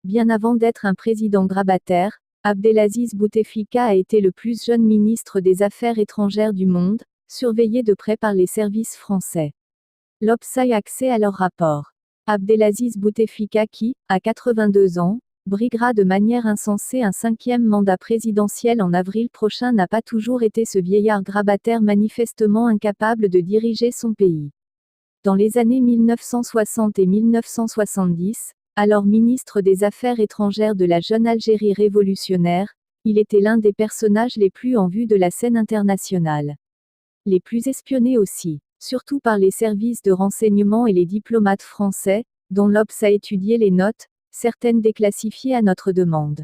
Bien avant d'être un président grabataire, Abdelaziz Bouteflika a été le plus jeune ministre des Affaires étrangères du monde, surveillé de près par les services français. L'Obs a accès à leur rapport. Abdelaziz Bouteflika qui, à 82 ans, briguera de manière insensée un 5e mandat présidentiel en avril prochain n'a pas toujours été ce vieillard grabataire manifestement incapable de diriger son pays. Dans les années 1960 et 1970, alors ministre des Affaires étrangères de la jeune Algérie révolutionnaire, il était l'un des personnages les plus en vue de la scène internationale. Les plus espionnés aussi, surtout par les services de renseignement et les diplomates français, dont l'Obs a étudié les notes, certaines déclassifiées à notre demande.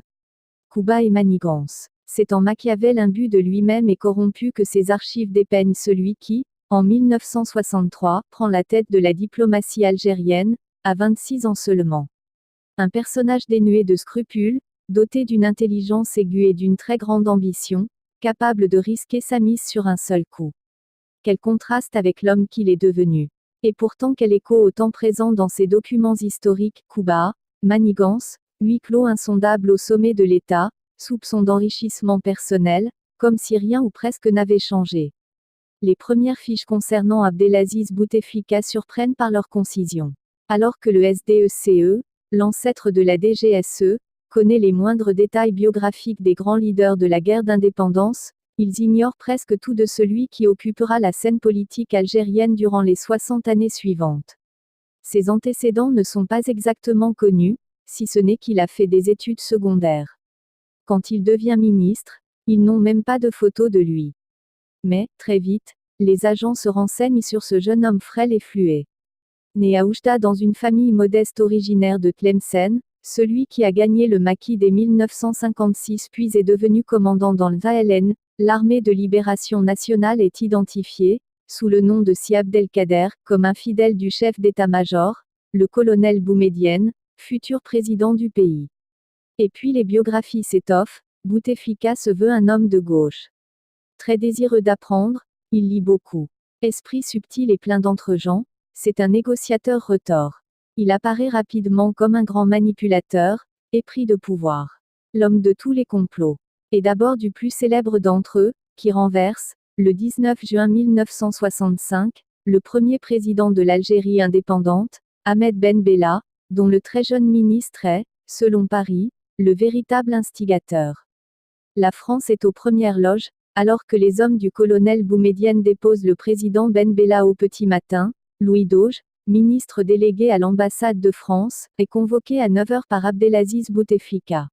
Cuba et manigance. C'est en Machiavel imbu de lui-même et corrompu que ses archives dépeignent celui qui, en 1963, prend la tête de la diplomatie algérienne, à 26 ans seulement. Un personnage dénué de scrupules, doté d'une intelligence aiguë et d'une très grande ambition, capable de risquer sa mise sur un seul coup. Quel contraste avec l'homme qu'il est devenu. Et pourtant quel écho au temps présent dans ces documents historiques, Cuba, manigance, huis clos insondable au sommet de l'État, soupçon d'enrichissement personnel, comme si rien ou presque n'avait changé. Les premières fiches concernant Abdelaziz Bouteflika surprennent par leur concision. Alors que le SDECE, l'ancêtre de la DGSE, connaît les moindres détails biographiques des grands leaders de la guerre d'indépendance, ils ignorent presque tout de celui qui occupera la scène politique algérienne durant les 60 années suivantes. Ses antécédents ne sont pas exactement connus, si ce n'est qu'il a fait des études secondaires. Quand il devient ministre, ils n'ont même pas de photo de lui. Mais, très vite, les agents se renseignent sur ce jeune homme frêle et fluet. Né à Oujda dans une famille modeste originaire de Tlemcen, celui qui a gagné le maquis dès 1956 puis est devenu commandant dans l'ALN, l'armée de libération nationale est identifié, sous le nom de Si Abdelkader, comme un fidèle du chef d'état-major, le colonel Boumedienne, futur président du pays. Et puis les biographies s'étoffent, Bouteflika se veut un homme de gauche. Très désireux d'apprendre, il lit beaucoup. Esprit subtil et plein d'entre-gens, c'est un négociateur retors. Il apparaît rapidement comme un grand manipulateur, épris de pouvoir. L'homme de tous les complots. Et d'abord du plus célèbre d'entre eux, qui renverse, le 19 juin 1965, le premier président de l'Algérie indépendante, Ahmed Ben Bella, dont le très jeune ministre est, selon Paris, le véritable instigateur. La France est aux premières loges, alors que les hommes du colonel Boumedienne déposent le président Ben Bella au petit matin. Louis Doge, ministre délégué à l'ambassade de France, est convoqué à 9 heures par Abdelaziz Bouteflika.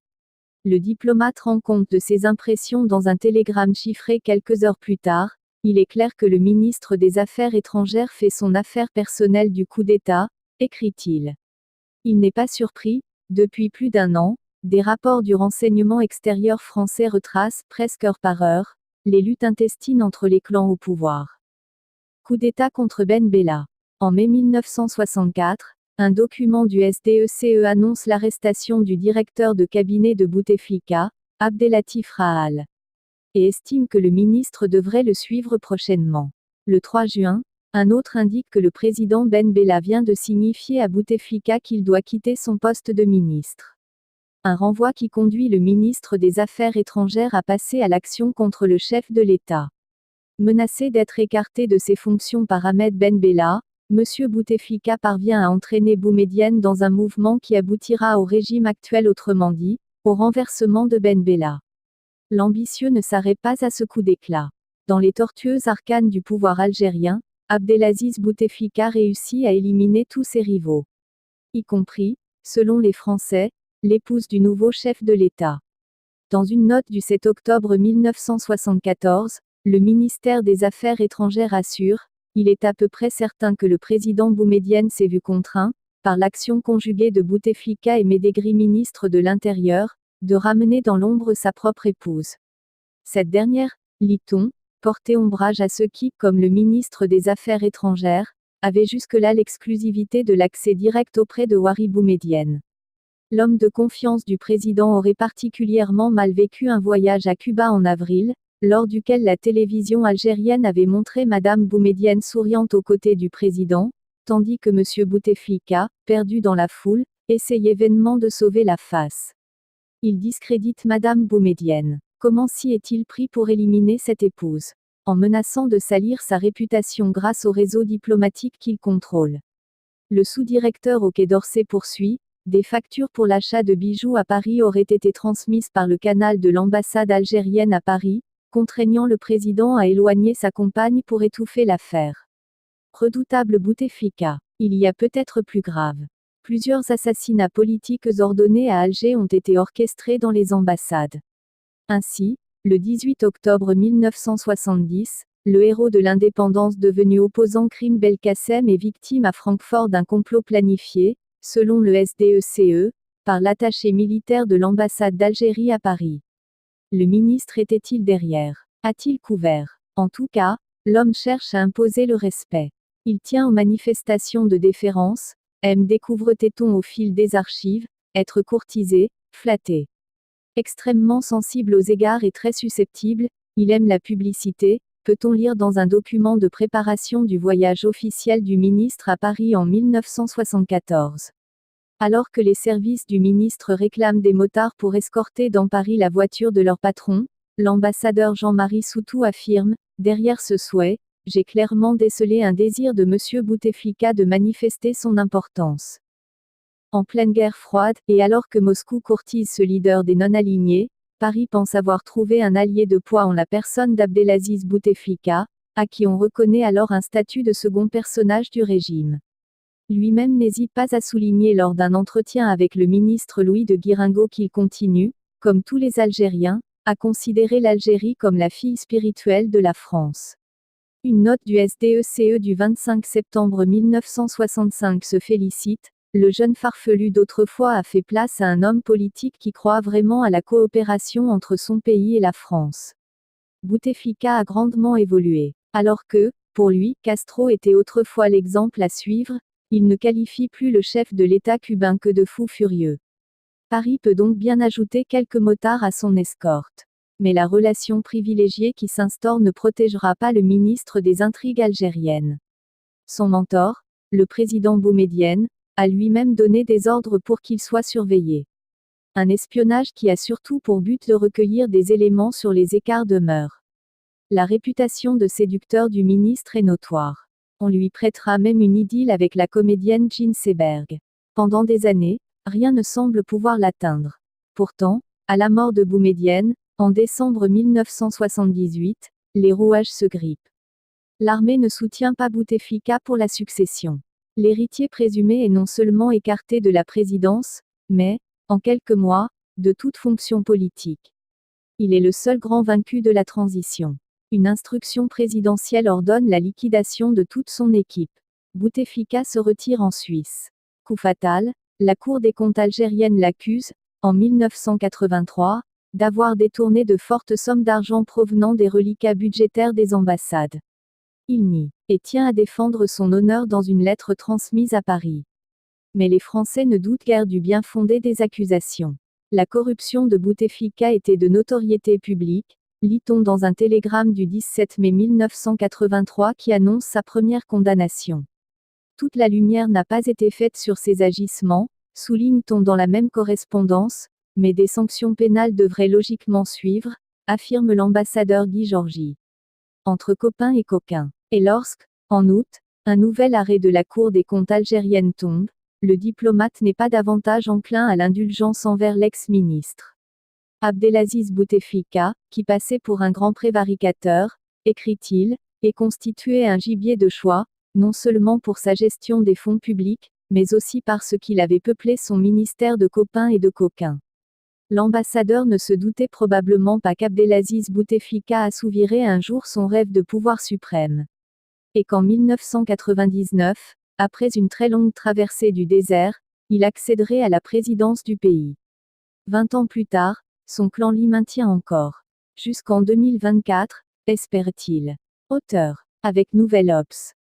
Le diplomate rend compte de ses impressions dans un télégramme chiffré quelques heures plus tard. Il est clair que le ministre des Affaires étrangères fait son affaire personnelle du coup d'État, écrit-il. Il n'est pas surpris, depuis plus d'un an, des rapports du renseignement extérieur français retracent, presque heure par heure, les luttes intestines entre les clans au pouvoir. Coup d'État contre Ben Bella. En mai 1964, un document du SDECE annonce l'arrestation du directeur de cabinet de Bouteflika, Abdelatif Rahal. Et estime que le ministre devrait le suivre prochainement. Le 3 juin, un autre indique que le président Ben Bella vient de signifier à Bouteflika qu'il doit quitter son poste de ministre. Un renvoi qui conduit le ministre des Affaires étrangères à passer à l'action contre le chef de l'État. Menacé d'être écarté de ses fonctions par Ahmed Ben Bella, M. Bouteflika parvient à entraîner Boumedienne dans un mouvement qui aboutira au régime actuel, autrement dit, au renversement de Ben Bella. L'ambitieux ne s'arrête pas à ce coup d'éclat. Dans les tortueuses arcanes du pouvoir algérien, Abdelaziz Bouteflika réussit à éliminer tous ses rivaux. Y compris, selon les Français, l'épouse du nouveau chef de l'État. Dans une note du 7 octobre 1974, le ministère des Affaires étrangères assure, il est à peu près certain que le président Boumedienne s'est vu contraint, par l'action conjuguée de Bouteflika et Médégri ministre de l'Intérieur, de ramener dans l'ombre sa propre épouse. Cette dernière, lit-on, portait ombrage à ceux qui, comme le ministre des Affaires étrangères, avaient jusque-là l'exclusivité de l'accès direct auprès de Houari Boumedienne. L'homme de confiance du président aurait particulièrement mal vécu un voyage à Cuba en avril, lors duquel la télévision algérienne avait montré Madame Boumedienne souriante aux côtés du président, tandis que M. Bouteflika, perdu dans la foule, essayait vainement de sauver la face. Il discrédite Madame Boumedienne. Comment s'y est-il pris pour éliminer cette épouse? En menaçant de salir sa réputation grâce au réseau diplomatique qu'il contrôle. Le sous-directeur au Quai d'Orsay poursuit, des factures pour l'achat de bijoux à Paris auraient été transmises par le canal de l'ambassade algérienne à Paris, contraignant le président à éloigner sa compagne pour étouffer l'affaire. Redoutable Bouteflika. Il y a peut-être plus grave. Plusieurs assassinats politiques ordonnés à Alger ont été orchestrés dans les ambassades. Ainsi, le 18 octobre 1970, le héros de l'indépendance devenu opposant Karim Belkacem est victime à Francfort d'un complot planifié, selon le SDECE, par l'attaché militaire de l'ambassade d'Algérie à Paris. Le ministre était-il derrière? A-t-il couvert? En tout cas, l'homme cherche à imposer le respect. Il tient aux manifestations de déférence, aime découvre-t-on au fil des archives, être courtisé, flatté. Extrêmement sensible aux égards et très susceptible, il aime la publicité, peut-on lire dans un document de préparation du voyage officiel du ministre à Paris en 1974. Alors que les services du ministre réclament des motards pour escorter dans Paris la voiture de leur patron, l'ambassadeur Jean-Marie Soutou affirme, derrière ce souhait, j'ai clairement décelé un désir de M. Bouteflika de manifester son importance. En pleine guerre froide, et alors que Moscou courtise ce leader des non-alignés, Paris pense avoir trouvé un allié de poids en la personne d'Abdelaziz Bouteflika, à qui on reconnaît alors un statut de second personnage du régime. Lui-même n'hésite pas à souligner lors d'un entretien avec le ministre Louis de Guiringaud qu'il continue, comme tous les Algériens, à considérer l'Algérie comme la fille spirituelle de la France. Une note du SDECE du 25 septembre 1965 se félicite, le jeune farfelu d'autrefois a fait place à un homme politique qui croit vraiment à la coopération entre son pays et la France. Bouteflika a grandement évolué. Alors que, pour lui, Castro était autrefois l'exemple à suivre, il ne qualifie plus le chef de l'État cubain que de fou furieux. Paris peut donc bien ajouter quelques motards à son escorte. Mais la relation privilégiée qui s'instaure ne protégera pas le ministre des intrigues algériennes. Son mentor, le président Boumedienne, a lui-même donné des ordres pour qu'il soit surveillé. Un espionnage qui a surtout pour but de recueillir des éléments sur les écarts de mœurs. La réputation de séducteur du ministre est notoire. On lui prêtera même une idylle avec la comédienne Jean Seberg. Pendant des années, rien ne semble pouvoir l'atteindre. Pourtant, à la mort de Boumedienne, en décembre 1978, les rouages se grippent. L'armée ne soutient pas Bouteflika pour la succession. L'héritier présumé est non seulement écarté de la présidence, mais, en quelques mois, de toute fonction politique. Il est le seul grand vaincu de la transition. Une instruction présidentielle ordonne la liquidation de toute son équipe. Bouteflika se retire en Suisse. Coup fatal, la Cour des comptes algérienne l'accuse, en 1983, d'avoir détourné de fortes sommes d'argent provenant des reliquats budgétaires des ambassades. Il nie, et tient à défendre son honneur dans une lettre transmise à Paris. Mais les Français ne doutent guère du bien fondé des accusations. La corruption de Bouteflika était de notoriété publique, lit-on dans un télégramme du 17 mai 1983 qui annonce sa première condamnation. Toute la lumière n'a pas été faite sur ses agissements, souligne-t-on dans la même correspondance, mais des sanctions pénales devraient logiquement suivre, affirme l'ambassadeur Guy Georgy. Entre copains et coquins. Et lorsque, en août, un nouvel arrêt de la Cour des comptes algérienne tombe, le diplomate n'est pas davantage enclin à l'indulgence envers l'ex-ministre. Abdelaziz Bouteflika, qui passait pour un grand prévaricateur, écrit-il, est constitué un gibier de choix, non seulement pour sa gestion des fonds publics, mais aussi parce qu'il avait peuplé son ministère de copains et de coquins. L'ambassadeur ne se doutait probablement pas qu'Abdelaziz Bouteflika assouvirait un jour son rêve de pouvoir suprême. Et qu'en 1999, après une très longue traversée du désert, il accéderait à la présidence du pays. 20 ans plus tard, son clan l'y maintient encore. Jusqu'en 2024, espère-t-il. Auteur. Avec Nouvel Obs.